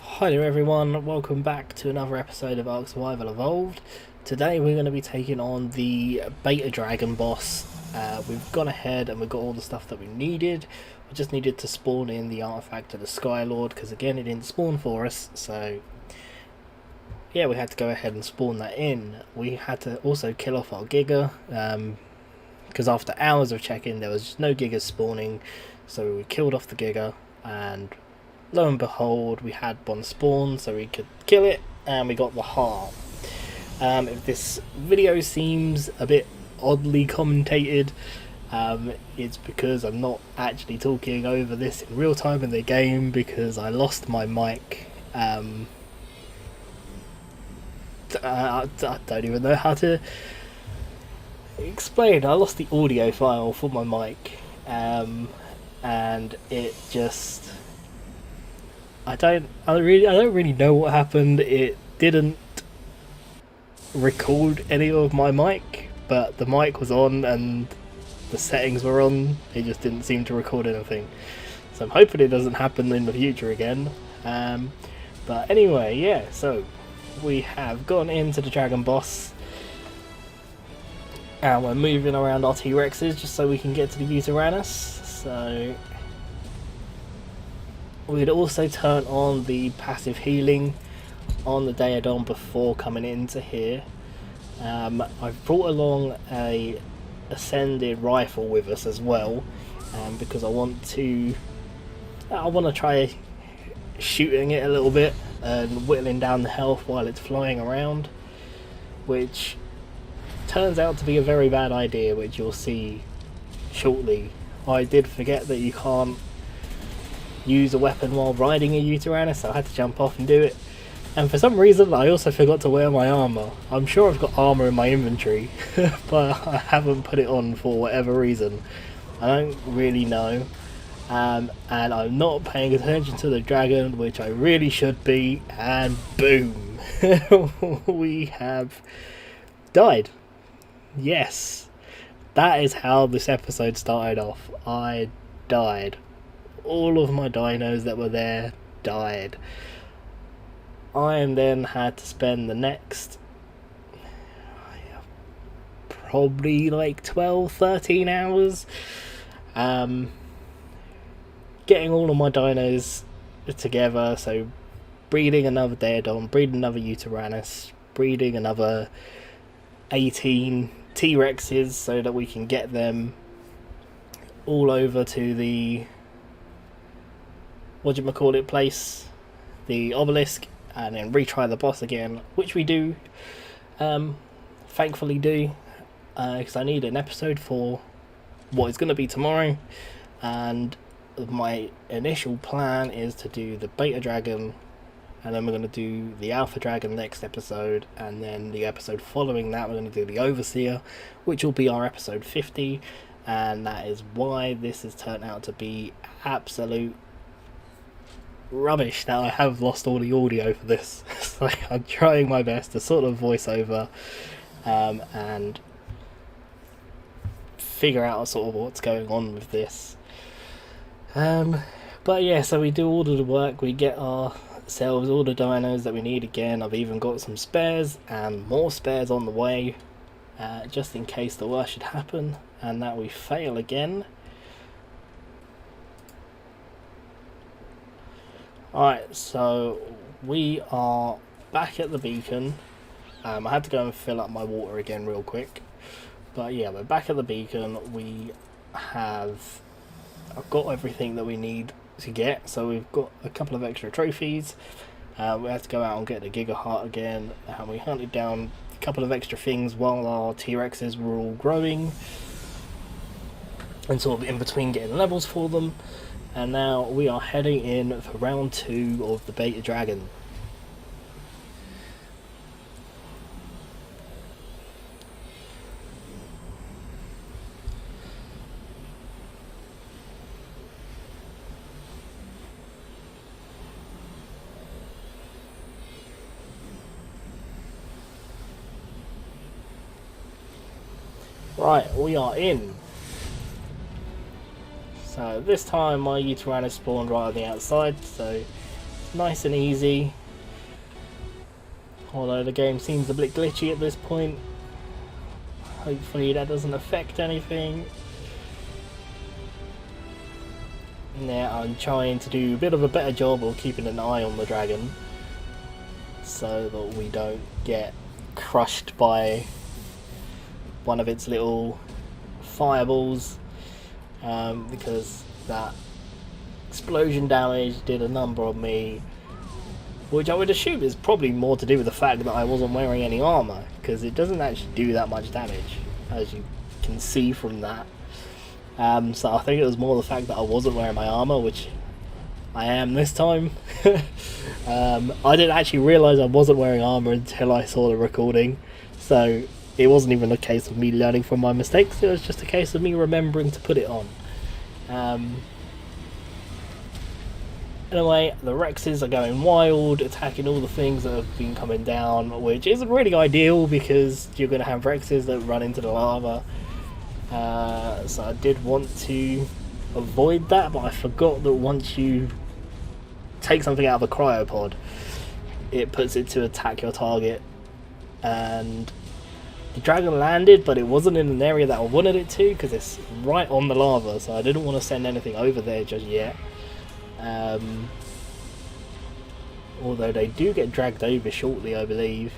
Hi there everyone, welcome back to another episode of ARK Survival Evolved. Today we're going to be taking on the Beta Dragon boss. We've gone ahead and we've got all the stuff that we needed. We just needed to spawn in the artifact of the Skylord, because again it didn't spawn for us, so yeah, we had to go ahead and spawn that in. We had to also kill off our Giga, because after hours of checking there was just no Gigas spawning, so we killed off the Giga, and lo and behold, we had one spawn, so we could kill it, and we got the heart. If this video seems a bit oddly commentated, it's because I'm not actually talking over this in real time in the game, because I lost my mic. I don't even know how to explain. I lost the audio file for my mic, and it just... I don't really know what happened. It didn't record any of my mic, but the mic was on and the settings were on. It just didn't seem to record anything. So I'm hoping it doesn't happen in the future again. But anyway, yeah, so we have gone into the Dragon Boss. And we're moving around our T-Rexes just so we can get to the Uranus. So we'd also turn on the passive healing on the Daedon before coming into here. I've brought along a ascended rifle with us as well, because I want to try shooting it a little bit and whittling down the health while it's flying around, which turns out to be a very bad idea, which you'll see shortly. I did forget that you can't use a weapon while riding a Uranus, so I had to jump off and do it. And for some reason I also forgot to wear my armour. I'm sure I've got armour in my inventory, but I haven't put it on for whatever reason. I don't really know. And I'm not paying attention to the dragon, which I really should be, and boom! We have died. Yes, that is how this episode started off. I died. All of my dinos that were there died. I then had to spend the next probably like 12-13 hours getting all of my dinos together, so breeding another Daedon, breeding another Uranus, breeding another 18 T-Rexes so that we can get them all over to the place, the obelisk, and then retry the boss again, which we do, thankfully do, because I need an episode for what is going to be tomorrow, and my initial plan is to do the Beta Dragon, and then we're going to do the Alpha Dragon next episode, and then the episode following that we're going to do the Overseer, which will be our episode 50, and that is why this has turned out to be absolute rubbish that I have lost all the audio for this. So I'm trying my best to sort of voice over and figure out sort of what's going on with this. But yeah, so we do all of the work, we get ourselves all the dinos that we need again. I've even got some spares and more spares on the way, just in case the worst should happen and that we fail again. Alright, so we are back at the beacon. I had to go and fill up my water again real quick. But yeah, we're back at the beacon. I've got everything that we need to get. So we've got a couple of extra trophies. We had to go out and get the Giga Heart again. And we hunted down a couple of extra things while our T-Rexes were all growing. And sort of in between getting levels for them. And now we are heading in for round 2 of the Beta Dragon. Right, we are in. So this time my Uterana spawned right on the outside, so nice and easy. Although the game seems a bit glitchy at this point. Hopefully that doesn't affect anything. Now I'm trying to do a bit of a better job of keeping an eye on the dragon, so that we don't get crushed by one of its little fireballs, because that explosion damage did a number on me, which I would assume is probably more to do with the fact that I wasn't wearing any armour, because it doesn't actually do that much damage, as you can see from that. So I think it was more the fact that I wasn't wearing my armour, which I am this time. I didn't actually realise I wasn't wearing armour until I saw the recording, so it wasn't even a case of me learning from my mistakes, it was just a case of me remembering to put it on. Anyway, the Rexes are going wild, attacking all the things that have been coming down, which isn't really ideal because you're going to have Rexes that run into the lava. So I did want to avoid that, but I forgot that once you take something out of a cryopod, it puts it to attack your target. And the dragon landed, but it wasn't in an area that I wanted it to because it's right on the lava, so I didn't want to send anything over there just yet. Although they do get dragged over shortly, I believe.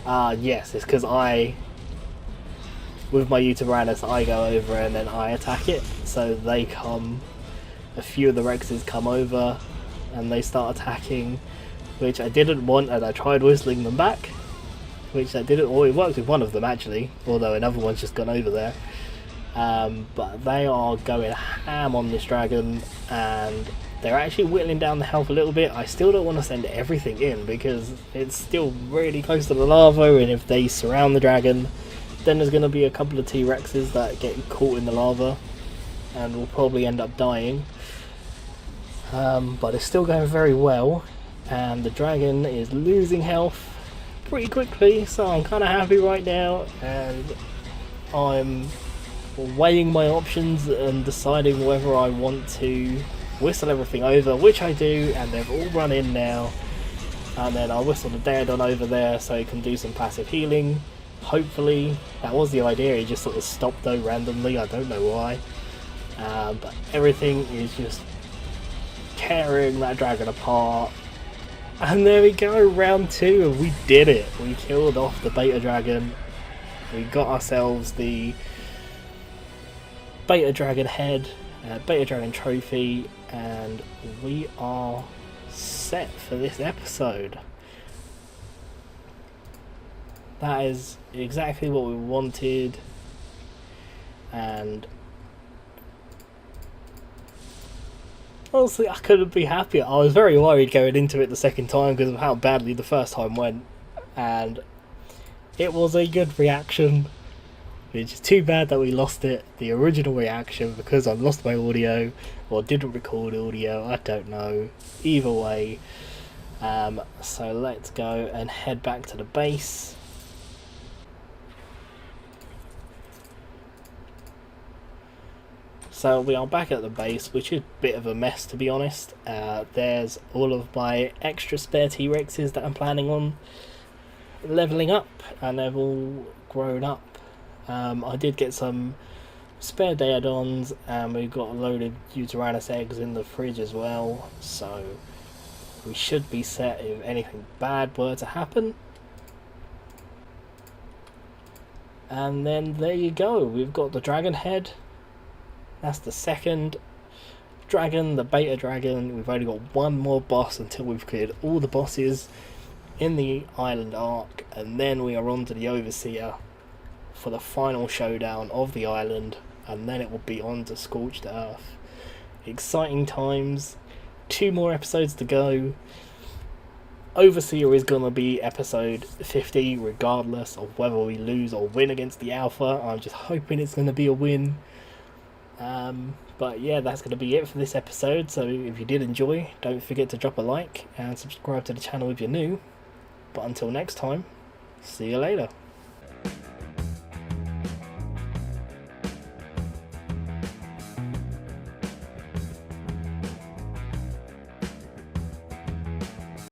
Yes, it's because with my Uteranus, I go over and then I attack it, so they come, a few of the Rexes come over and they start attacking, which I didn't want, and I tried whistling them back, which I didn't, well, it worked with one of them actually, although another one's just gone over there. But they are going ham on this dragon, and they're actually whittling down the health a little bit. I still don't want to send everything in because it's still really close to the lava, and if they surround the dragon, then there's going to be a couple of T-Rexes that get caught in the lava and will probably end up dying. But it's still going very well, and the dragon is losing health pretty quickly, so I'm kind of happy right now, and I'm weighing my options and deciding whether I want to whistle everything over, which I do, and they've all run in now, and then I'll whistle the Daedon over there so it can do some passive healing. Hopefully, that was the idea, it just sort of stopped though randomly, I don't know why. But everything is just tearing that dragon apart. And there we go, round 2, and we did it. We killed off the beta dragon. We got ourselves the beta dragon head, beta dragon trophy, and we are set for this episode. That is exactly what we wanted, and honestly I couldn't be happier. I was very worried going into it the second time because of how badly the first time went, and it was a good reaction. It's just too bad that we lost it, the original reaction, because I lost my audio or didn't record audio, I don't know, either way. So let's go and head back to the base. So we are back at the base, which is a bit of a mess to be honest. There's all of my extra spare T-Rexes that I'm planning on levelling up, and they've all grown up. I did get some spare Daedons, and we've got a load of Uteranus eggs in the fridge as well, so we should be set if anything bad were to happen. And then there you go, we've got the dragon head. That's the second dragon, the beta dragon. We've only got one more boss until we've cleared all the bosses in the island ARK, and then we are on to the Overseer for the final showdown of the island, and then it will be on to Scorched Earth. Exciting times, 2 more episodes to go. Overseer is going to be episode 50 regardless of whether we lose or win against the Alpha. I'm just hoping it's going to be a win. But yeah, that's going to be it for this episode, so if you did enjoy, don't forget to drop a like and subscribe to the channel if you're new. But until next time, see you later.